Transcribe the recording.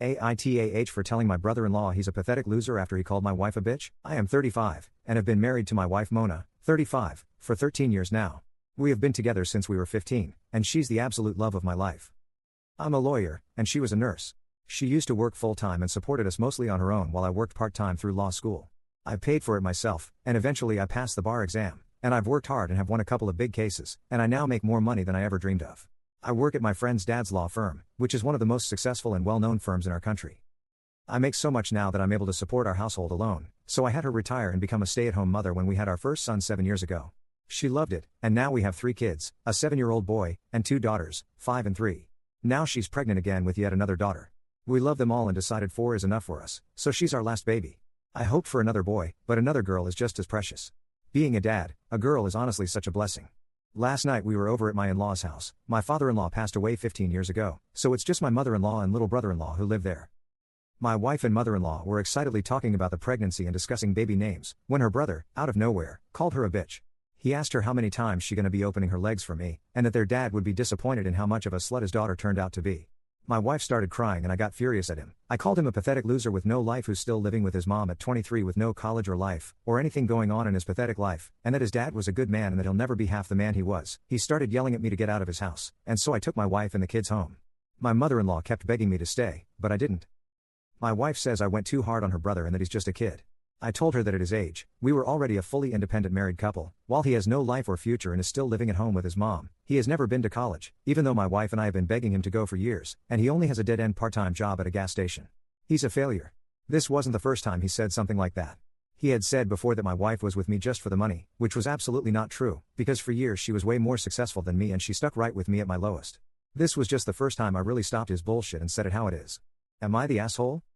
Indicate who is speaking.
Speaker 1: AITAH for telling my brother-in-law he's a pathetic loser after he called my wife a bitch. I am 35, and have been married to my wife Mona, 35, for 13 years now. We have been together since we were 15, and she's the absolute love of my life. I'm a lawyer, and she was a nurse. She used to work full-time and supported us mostly on her own while I worked part-time through law school. I paid for it myself, and eventually I passed the bar exam, and I've worked hard and have won a couple of big cases, and I now make more money than I ever dreamed of. I work at my friend's dad's law firm, which is one of the most successful and well-known firms in our country. I make so much now that I'm able to support our household alone, so I had her retire and become a stay-at-home mother when we had our first son 7 years ago. She loved it, and now we have 3 kids, a 7-year-old boy, and 2 daughters, 5 and 3. Now she's pregnant again with yet another daughter. We love them all and decided 4 is enough for us, so she's our last baby. I hoped for another boy, but another girl is just as precious. Being a dad, a girl is honestly such a blessing. Last night we were over at my in-laws' house. My father-in-law passed away 15 years ago, so it's just my mother-in-law and little brother-in-law who live there. My wife and mother-in-law were excitedly talking about the pregnancy and discussing baby names, when her brother, out of nowhere, called her a bitch. He asked her how many times she gonna be opening her legs for me, and that their dad would be disappointed in how much of a slut his daughter turned out to be. My wife started crying and I got furious at him. I called him a pathetic loser with no life who's still living with his mom at 23 with no college or life, or anything going on in his pathetic life, and that his dad was a good man and that he'll never be half the man he was. He started yelling at me to get out of his house, and so I took my wife and the kids home. My mother-in-law kept begging me to stay, but I didn't. My wife says I went too hard on her brother and that he's just a kid. I told her that at his age, we were already a fully independent married couple. While he has no life or future and is still living at home with his mom, he has never been to college, even though my wife and I have been begging him to go for years, and he only has a dead-end part-time job at a gas station. He's a failure. This wasn't the first time he said something like that. He had said before that my wife was with me just for the money, which was absolutely not true, because for years she was way more successful than me and she stuck right with me at my lowest. This was just the first time I really stopped his bullshit and said it how it is. Am I the asshole?